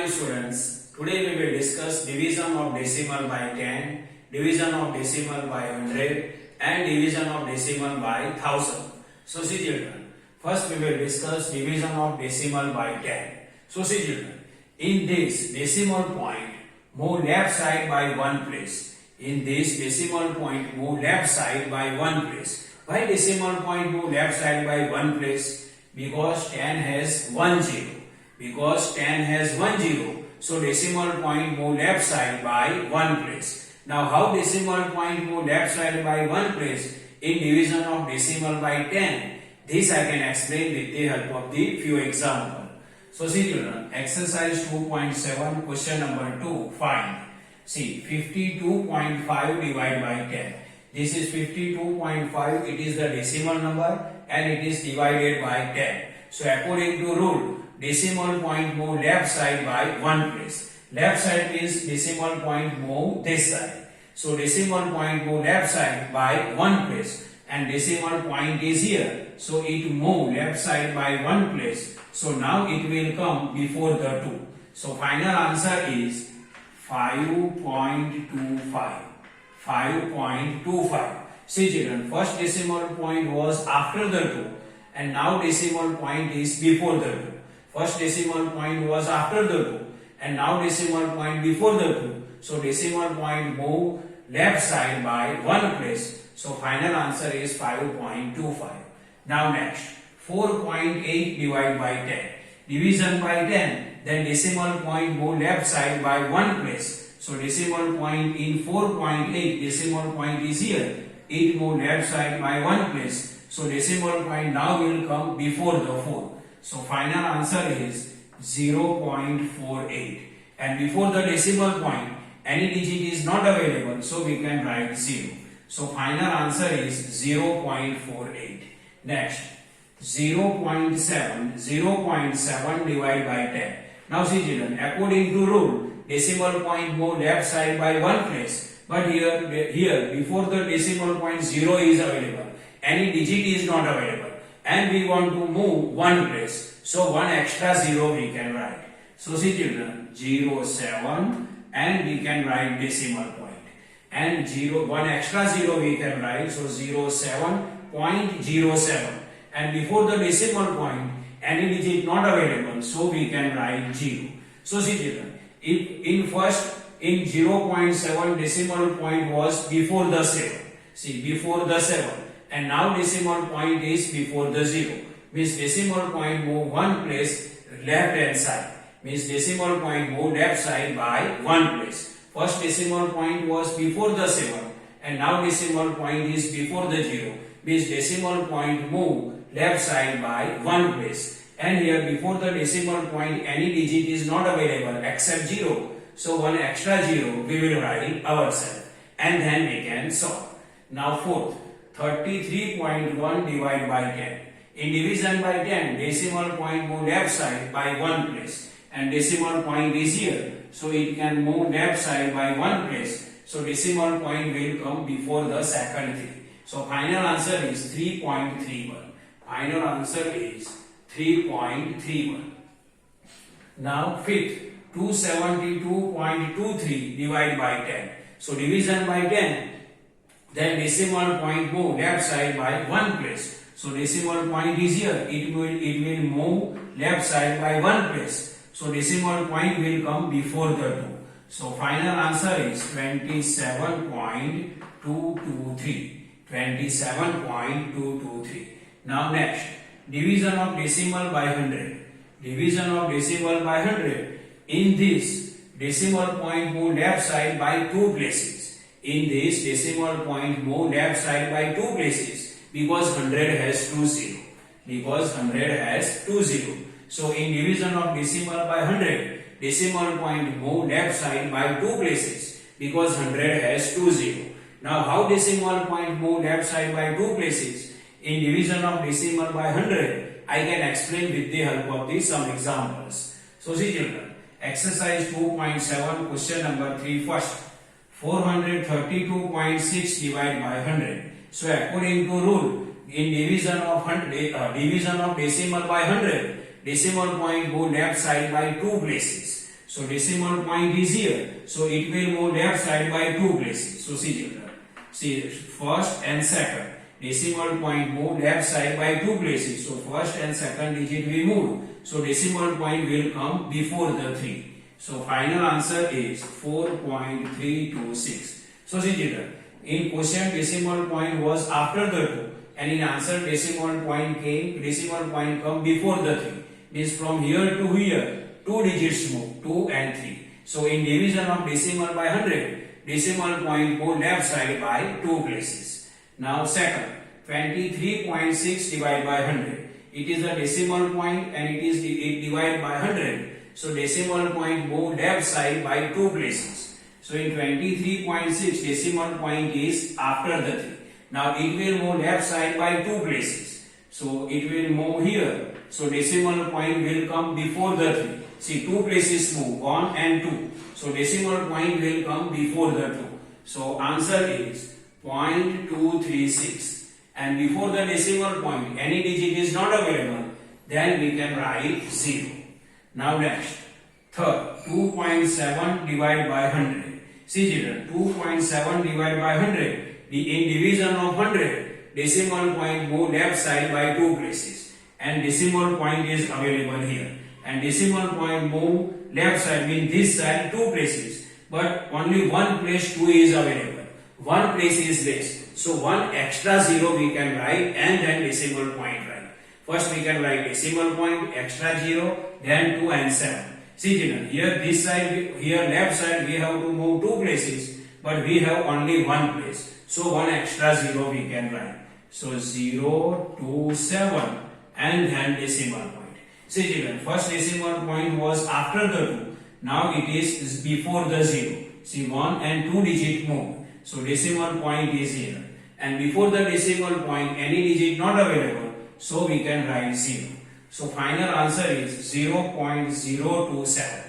morning students. Today we will discuss division of decimal by 10, division of decimal by 100 and division of decimal by 1000. So see children, first we will discuss division of decimal by 10. So see children, in this decimal point move left side by one place. In this decimal point move left side by one place. Why decimal point move left side by one place? Because 10 has 1 0. Because 10 has 1 0, so decimal point move left side by one place. Now how decimal point move left side by one place in division of decimal by 10? This I can explain with the help of the few examples. So see children, exercise 2.7 question number 2, find. See 52.5 divided by 10. This is 52.5, it is the decimal number and it is divided by 10. So according to rule, decimal point move left side by one place. Left side means decimal point move this side. So decimal point move left side by one place and decimal point is here. So it move left side by one place. So now it will come before the 2. So final answer is 5.25. 5.25. See children, first decimal point was after the 2 and now decimal point is before the 2. First decimal point was after the 2 and now decimal point before the 2. So decimal point move left side by one place. So final answer is 5.25. Now next, 4.8 divided by 10. Division by 10, then decimal point move left side by one place. So decimal point in 4.8, decimal point is here. It move left side by one place. So decimal point now will come before the 4. So final answer is 0.48. And before the decimal point, any digit is not available, so we can write 0. So final answer is 0.48. Next, 0.7 divided by 10. Now see children, according to rule, decimal point move left side by one place. But here before the decimal point 0 is available. Any digit is not available. And we want to move one place. So one extra 0 we can write. So see children, 0.7 and we can write decimal point. And one extra 0 we can write. So 0.7. And before the decimal point, any digit not available. So we can write 0. So see children, if in 0.7 decimal point was before the 7. See, before the 7. And now decimal point is before the 0. Means decimal point move one place left hand side. Means decimal point move left side by one place. First decimal point was before the 7 and now decimal point is before the 0. Means decimal point move left side by one place. And here before the decimal point any digit is not available except 0. So one extra 0 we will write ourselves and then we can solve. Now fourth, 33.1 divided by 10. In division by 10, decimal point move left side by one place and decimal point is here. So it can move left side by one place. So decimal point will come before the second 3. So final answer is 3.31. Final answer is 3.31. Now fifth, 272.23 divided by 10. So division by 10, then decimal point move left side by one place. So decimal point is here. It will move left side by one place. So decimal point will come before the 2. So final answer is 27.223. 27.223. Now next, division of decimal by 100. Division of decimal by 100. In this, decimal point move left side by two places. In this, decimal point move left side by two places because 100 has 2 0. Because 100 has 2 0. So in division of decimal by 100, decimal point move left side by two places because 100 has 2 0. Now how decimal point move left side by two places? In division of decimal by 100, I can explain with the help of some examples. So see children, exercise 2.7 question number 3 first. 432.6 divided by 100. So according to rule, in division of decimal by 100, decimal point go left side by two places. So decimal point is here. So it will move left side by 2 places. So see children. See first and second. Decimal point move left side by 2 places. So first and second digit we move. So decimal point will come before the 3. So final answer is 4.326. So see children, in question decimal point was after the 2 and in answer decimal point come before the 3. Means from here to here 2 digits move, 2 and 3. So in division of decimal by 100, decimal point go left side by 2 places. Now second, 23.6 divided by 100. It is a decimal point and it divided by 100. So decimal point move left side by 2 places. So in 23.6 decimal point is after the 3. Now it will move left side by 2 places. So it will move here. So decimal point will come before the 3. See 2 places move, 1 and 2. So decimal point will come before the 2. So answer is 0.236. And before the decimal point any digit is not available, then we can write 0. Now next, third, 2.7 divided by 100. See children, 2.7 divided by 100. In division of 100, decimal point move left side by 2 places. And decimal point is available here. And decimal point move left side means this side 2 places. But only one place 2 is available. One place is less. So one extra 0 we can write and then decimal point write. First we can write decimal point, extra 0, then 2 and 7. See children, here this side, here left side we have to move 2 places, but we have only one place. So one extra 0 we can write. So 0, 2, 7 and then decimal point. See children, first decimal point was after the 2. Now it is before the 0. See 1 and 2 digit move. So decimal point is here. And before the decimal point any digit not available. So we can write 0. So final answer is 0.027.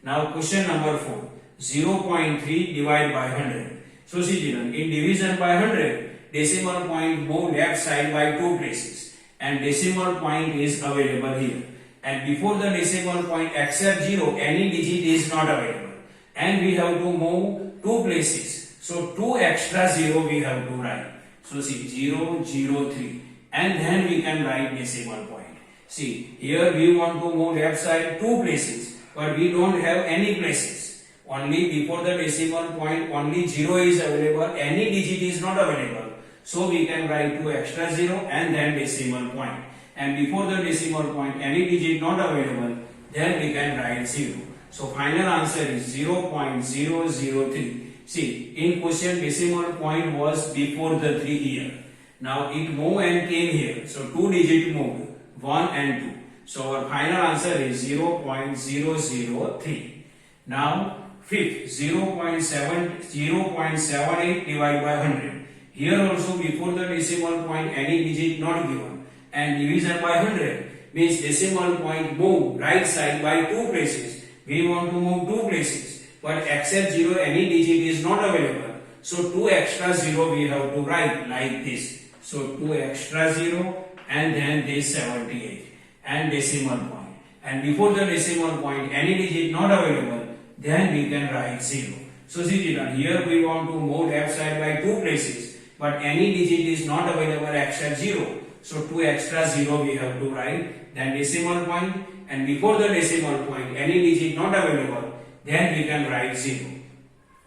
Now question number 4. 0.3 divided by 100. So see children, in division by 100, decimal point move left side by 2 places. And decimal point is available here. And before the decimal point except 0, any digit is not available. And we have to move 2 places. So 2 extra 0 we have to write. So see 0, 0, 3. And then we can write decimal point. See, here we want to move left side 2 places, but we don't have any places. Only before the decimal point, only 0 is available, any digit is not available. So we can write 2 extra 0 and then decimal point. And before the decimal point, any digit not available, then we can write 0. So final answer is 0.003. See, in question decimal point was before the 3 here. Now it moved and came here. So 2 digit moved, 1 and 2. So our final answer is 0.003. Now fifth, 0.78 divided by 100. Here also before the decimal point any digit not given. And division by 100 means decimal point move right side by 2 places. We want to move 2 places. But except 0 any digit is not available. So 2 extra 0 we have to write like this. So 2 extra 0 and then this 78 and decimal point. And before the decimal point any digit not available, then we can write 0. So see children, here we want to move left side by 2 places, but any digit is not available except 0. So 2 extra 0 we have to write, then decimal point, and before the decimal point any digit not available, then we can write 0.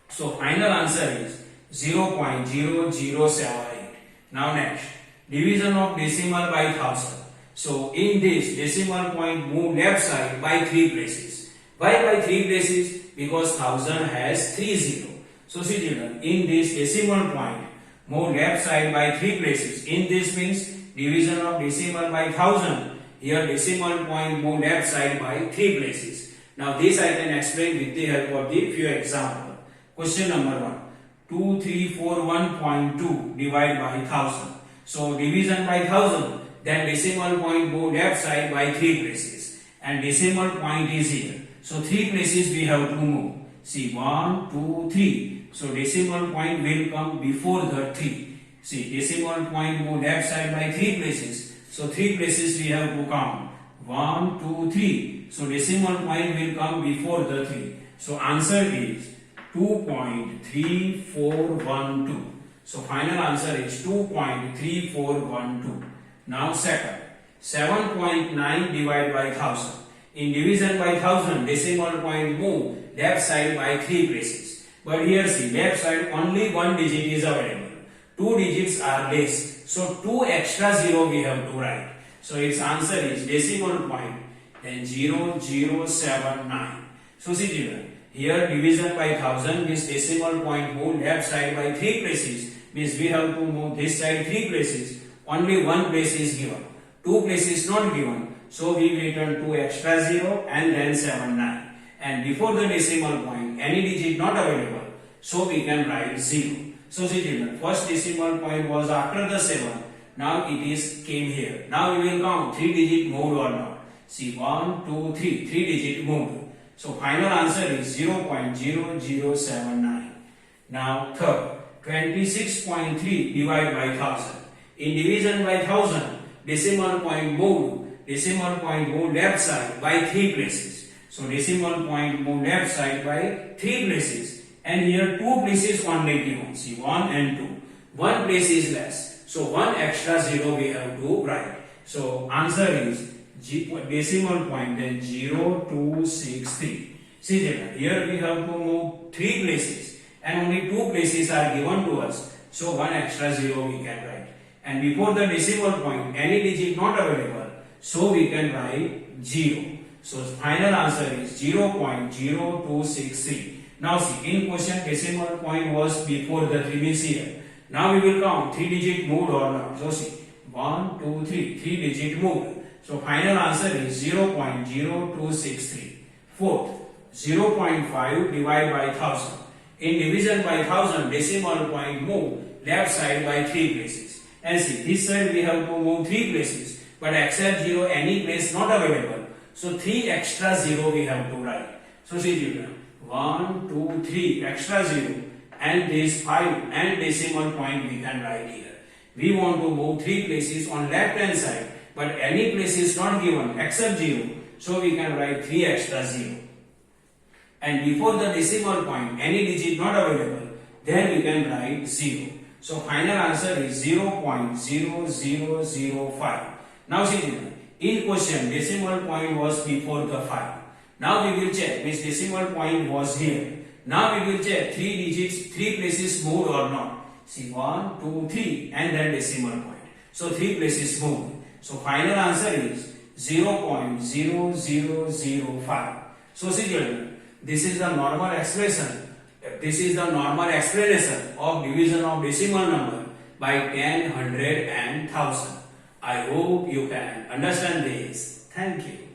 So final answer is 0.0078. Now next, division of decimal by 1000. So in this decimal point move left side by 3 places. Why by 3 places? Because 1000 has 3 0. So see children, in this decimal point move left side by 3 places. In this means division of decimal by 1000. Here decimal point move left side by 3 places. Now this I can explain with the help of the few examples. Question number 1. 2341.2 divided by 1000. So division by 1000, then decimal point go left side by 3 places. And decimal point is here. So 3 places we have to move. See 1, 2, 3. So decimal point will come before the 3. See decimal point move left side by 3 places. So 3 places we have to count. 1, 2, 3. So decimal point will come before the 3. So answer is 2.3412. So final answer is 2.3412. Now second, 7.9 divided by 1000. In division by 1000, decimal point move left side by 3 places. But here see, left side only one digit is available. 2 digits are less. So 2 extra 0 we have to write. So its answer is decimal point, then 0079. So see children, here division by 1000 means decimal point move left side by 3 places. Means we have to move this side 3 places. Only one place is given. 2 places not given. So we return 2 extra 0 and then 79. And before the decimal point, any digit not available. So we can write 0. So see children, first decimal point was after the 7. Now it is came here. Now we will count 3 digit moved or not. See 1, 2, 3. 3 digit moved. So final answer is 0.0079. Now third, 26.3 divided by 1000. In division by 1000, decimal point moved left side by 3 places. So decimal point moved left side by 3 places. And here 2 places only given. See 1 and 2. 1 place is less. So 1 extra 0 we have to write. So answer is decimal point then 0263. See here we have to move 3 places and only 2 places are given to us. So 1 extra 0 we can write. And before the decimal point, any digit not available. So we can write 0. So final answer is 0.0263. Now see, in question decimal point was before the 3 means here. Now we will count 3 digit moved or not. So see, 1, 2, 3, 3 digit moved. So final answer is 0.0263. Fourth, 0.5 divided by 1000. In division by 1000, decimal point move left side by 3 places. And see, this side we have to move 3 places. But except 0, any place not available. So 3 extra 0 we have to write. So see children, 1, 2, 3 extra 0 and this 5 and decimal point we can write here. We want to move 3 places on left hand side, but any place is not given except 0. So we can write 3 extra 0. And before the decimal point, any digit not available, then we can write 0. So final answer is 0.0005. Now see children, in question decimal point was before the 5. Now we will check, means decimal point was here. Now we will check 3 digits, 3 places moved or not. See 1, 2, 3 and then decimal point. So 3 places moved. So final answer is 0.0005. So see children, this is the normal expression. This is the normal explanation of division of decimal number by 10, 100 and 1000. I hope you can understand this. Thank you.